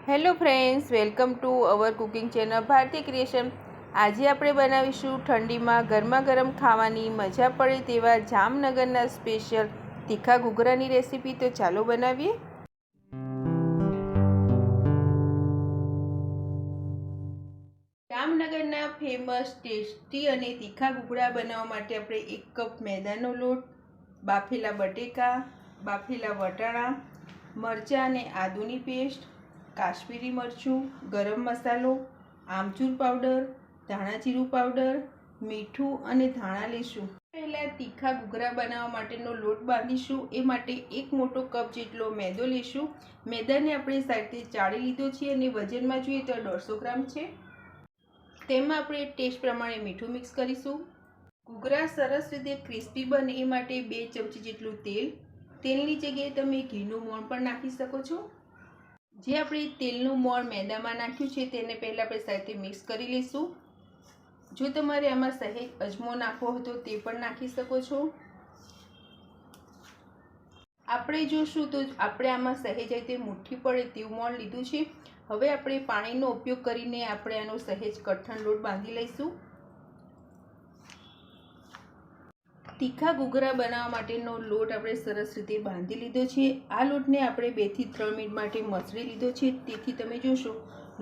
Hello friends, welcome to our cooking channel Bharti creation. આજે આપણે બનાવીશું ઠંડીમાં ગરમા ગરમ ખાવાની મજા પડે તેવા જામનગરના સ્પેશિયલ તીખા ઘૂઘરાની રેસીપી। તો ચાલો બનાવીએ। જામનગરના ફેમસ ટેસ્ટી અને તીખા ઘૂઘરા બનાવવા માટે આપણે 1 કપ મેદાનો લોટ, બાફેલા બટેકા, બાફેલા વટાણા, મરચાં અને આદુની પેસ્ટ, કાશ્મીરી મરચું, ગરમ મસાલો, આમચૂર પાવડર, ધાણા જીરું પાવડર, મીઠું અને ધાણા લઈશું। પહેલાં તીખા ઘૂઘરા બનાવવા માટેનો લોટ બાંધીશું। એ માટે 1 મોટો કપ જેટલો મેદો લઈશું। મેદાને આપણે સાઈડથી ચાળી લીધો છે અને વજનમાં જોઈએ તો 150 ગ્રામ છે। તેમાં આપણે ટેસ્ટ પ્રમાણે મીઠું મિક્સ કરીશું। ઘૂઘરા સરસ રીતે ક્રિસ્પી બને એ માટે 2 ચમચી જેટલું તેલની જગ્યાએ તમે ઘીનું મોણ પણ નાખી શકો છો। જે આપણે તેલનું મોણ મેદામાં નાખ્યું છે તેને પહેલાં આપણે સાઈડથી મિક્સ કરી લઈશું। જો તમારે આમાં સહેજ અજમો નાખવો હોય તો તે પણ નાખી શકો છો। આપણે જોશું તો આપણે આમાં સહેજ રીતે મુઠ્ઠી પડે તેવું મોણ લીધું છે। હવે આપણે પાણીનો ઉપયોગ કરીને આપણે આનો સહેજ કઠણ લોટ બાંધી લઈશું। તીખા ઘૂઘરા બનાવવા માટેનો લોટ આપણે સરસ રીતે બાંધી લીધો છે। આ લોટને આપણે 2 થી 3 મિનિટ માટે મસળી લીધો છે, તેથી તમે જોશો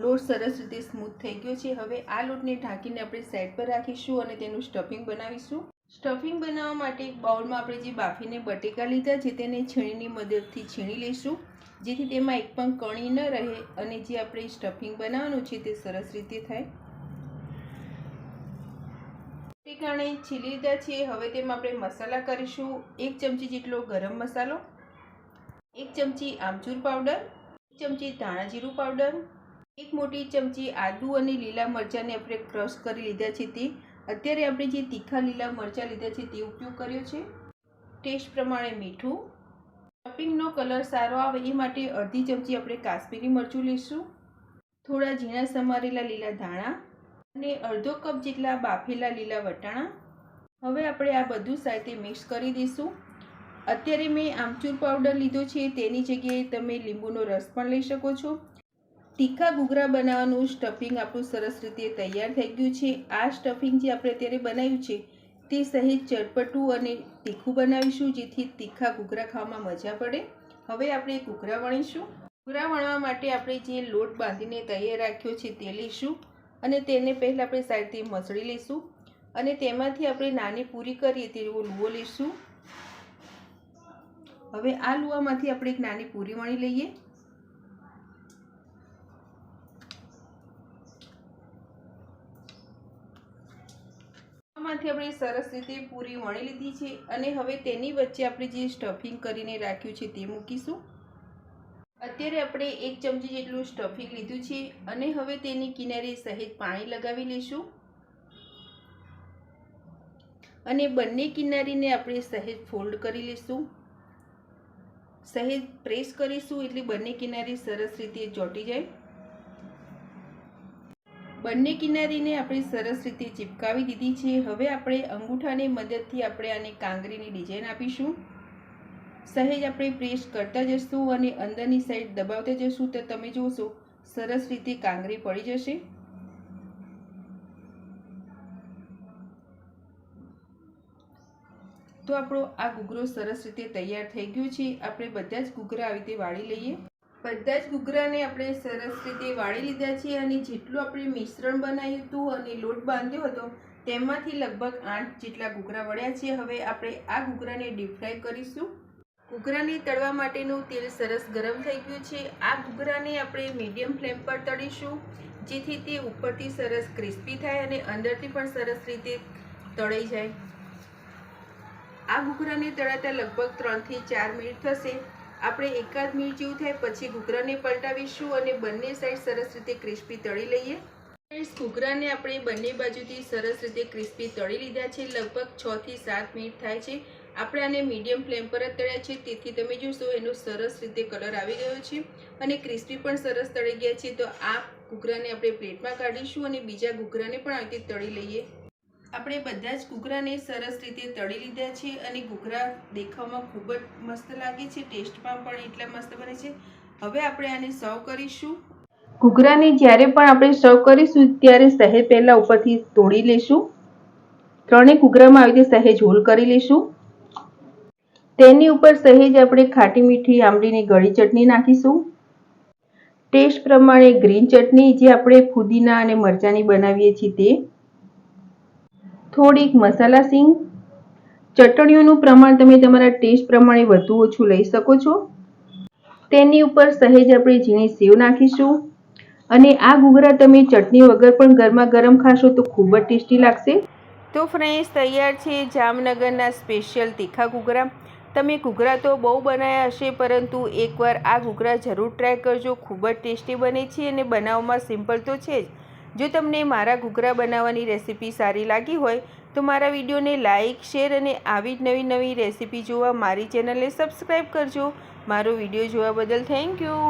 લોટ સરસ રીતે સ્મૂથ થઈ ગયો છે। હવે આ લોટને ઢાંકીને આપણે સાઈડ પર રાખીશું અને તેનું સ્ટફિંગ બનાવીશું। સ્ટફિંગ બનાવવા માટે એક બાઉલમાં આપણે જે બાફીને બટેકા લીધા છે તેને છીણીની મદદથી છીણી લઈશું, જેથી તેમાં એક પણ કણી ન રહે અને જે આપણે સ્ટફિંગ બનાવવાનું છે તે સરસ રીતે થાય। બટેકાને છીલી લીધા છે। હવે તેમાં આપણે મસાલા કરીશું। 1 ચમચી જેટલો ગરમ મસાલો, 1 ચમચી આમચૂર પાવડર, 1 ચમચી ધાણા જીરું પાવડર, 1 મોટી ચમચી આદુ અને લીલા મરચાંને આપણે ક્રશ કરી લીધા છે તે। અત્યારે આપણે જે તીખા લીલા મરચાં લીધા છે તે ઉપયોગ કર્યો છે। ટેસ્ટ પ્રમાણે મીઠું, સ્ટફિંગનો કલર સારો આવે એ માટે અડધી ચમચી આપણે કાશ્મીરી મરચું લઈશું, થોડા ઝીણા સમારેલા લીલા ધાણા અને અડધો કપ જેટલા બાફેલા લીલા વટાણા। હવે આપણે આ બધું સાથે મિક્સ કરી દઈશું। અત્યારે મેં આમચૂર પાવડર લીધો છે, તેની જગ્યાએ તમે લીંબુનો રસ પણ લઈ શકો છો। તીખા ઘૂઘરા બનાવવાનું સ્ટફિંગ આપણું સરસ રીતે તૈયાર થઈ ગયું છે। આ સ્ટફિંગ જે આપણે અત્યારે બનાવ્યું છે તે સહેજ ચટપટું અને તીખું બનાવીશું, જેથી તીખા ઘૂઘરા ખાવામાં મજા પડે। હવે આપણે ઘૂઘરા વણીશું। ઘૂઘરા વણવા માટે આપણે જે લોટ બાંધીને તૈયાર રાખ્યો છે તે લઈશું અને તેને પહેલાં આપણે સાઈડથી મસળી લઈશું અને તેમાંથી આપણે નાની પૂરી કરીએ તેવો લુવો લઈશું। હવે આ લુવામાંથી આપણે એક નાની પૂરી વણી લઈએ। આમાંથી આપણે સરસ રીતે પૂરી વણી લીધી છે અને હવે તેની વચ્ચે આપણે જે સ્ટફિંગ કરીને રાખ્યું છે તે મૂકીશું। અત્યારે આપણે 1 ચમચી જેટલું સ્ટફિંગ લીધું છે અને હવે તેની કિનારે સહેજ પાણી લગાવી લઈશું અને બંને કિનારીને આપણે સહેજ ફોલ્ડ કરી લઈશું। સહેજ પ્રેસ કરીશું એટલે બંને કિનારી સરસ રીતે ચોંટી જાય। બંને કિનારીને આપણે સરસ રીતે ચિપકાવી દીધી છે। હવે આપણે અંગૂઠાની મદદથી આપણે આને કાંગરીની ડિઝાઇન આપીશું। સહેજ આપણે પ્રેસ કરતા જશું અને અંદરની સાઈડ દબાવતા જશું તો તમે જોશો સરસ રીતે કાંગરી પડી જશે। તો આપણો આ ઘૂઘરો સરસ રીતે તૈયાર થઈ ગયો છે। આપણે બધા જ ઘૂઘરા આવી રીતે વાળી લઈએ। બધા જ ઘૂઘરાને આપણે સરસ રીતે વાળી લીધા છે અને જેટલું આપણે મિશ્રણ બનાવ્યું હતું અને લોટ બાંધ્યો હતો તેમાંથી લગભગ 8 જેટલા ઘૂઘરા વળ્યા છે। હવે આપણે આ ઘૂઘરાને ડીપ ફ્રાય કરીશું। ઘૂઘરાને તળવા માટેનું તેલ સરસ ગરમ થઈ ગયું છે। આ ઘૂઘરાને આપણે મીડિયમ ફ્લેમ પર તળીશું, જેથી તે ઉપરથી સરસ ક્રિસ્પી થાય અને અંદરથી પણ સરસ રીતે તળાઈ જાય। આ ઘૂઘરાને તળાતા લગભગ 3 થી 4 મિનિટ થશે। આપણે એકાદ મિનિટ જેવું થાય પછી ઘૂઘરાને પલટાવીશું અને બંને સાઈડ સરસ રીતે ક્રિસ્પી તળી લઈએ। ઘૂઘરાને આપણે બંને બાજુથી સરસ રીતે ક્રિસ્પી તળી લીધા છે। લગભગ 6 થી 7 મિનિટ થાય છે। આપણે આને મીડિયમ ફ્લેમ પર જ તળ્યા છે, તેથી તમે જોશો એનો સરસ રીતે કલર આવી ગયો છે અને ક્રિસ્પી પણ સરસ તળી ગયા છે। તો આ ઘૂઘરાને આપણે પ્લેટમાં કાઢીશું અને બીજા ઘૂઘરાને પણ આવી રીતે તળી લઈએ। આપણે બધા જ ઘૂઘરાને સરસ રીતે તળી લીધા છે અને ઘૂઘરા દેખાવમાં ખૂબ જ મસ્ત લાગે છે, ટેસ્ટમાં પણ એટલા મસ્ત બને છે। હવે આપણે આને સર્વ કરીશું। ઘૂઘરાને જ્યારે પણ આપણે સર્વ કરીશું ત્યારે સહેજ પહેલાં ઉપરથી તોડી લઈશું. ત્રણેય ઘૂઘરામાં આવી રીતે સહેજ હોલ કરી લઈશું. તેની ઉપર સહેજ આપણે ખાટી મીઠી આંબલીની ગળી ચટણી નાખીશું. ટેસ્ટ પ્રમાણે ગ્રીન ચટણી જે આપણે ફુદીના અને મરચાંની બનાવીએ છીએ તે. થોડીક મસાલા સિંગ. ચટણીઓનું પ્રમાણ તમે તમારા ટેસ્ટ પ્રમાણે વધુ ઓછું લઈ શકો છો. તેની ઉપર સહેજ આપણે ઝીણી સેવ નાખીશું. અને આ ઘૂઘરા તમે ચટણી વગર પણ ગરમા ગરમ ખાશો તો ખૂબ જ ટેસ્ટી લાગશે. તો ફ્રેન્ડ્સ, તૈયાર છે જામનગરના સ્પેશિયલ તીખા ઘૂઘરા. તમે ઘૂઘરા તો બહુ બનાવ્યા હશે, પરંતુ એકવાર આ ઘૂઘરા જરૂર ટ્રાય કરજો. ખૂબ જ ટેસ્ટી બને છે અને બનાવવામાં સિમ્પલ તો છે જ. જો તમને મારા ઘૂઘરા બનાવવાની રેસીપી સારી લાગી હોય તો મારા વિડીયોને લાઇક, શેર અને આવી જ નવી નવી રેસીપી જોવા મારી ચેનલને સબસ્ક્રાઈબ કરજો. મારો વિડીયો જોવા બદલ થેન્ક યુ.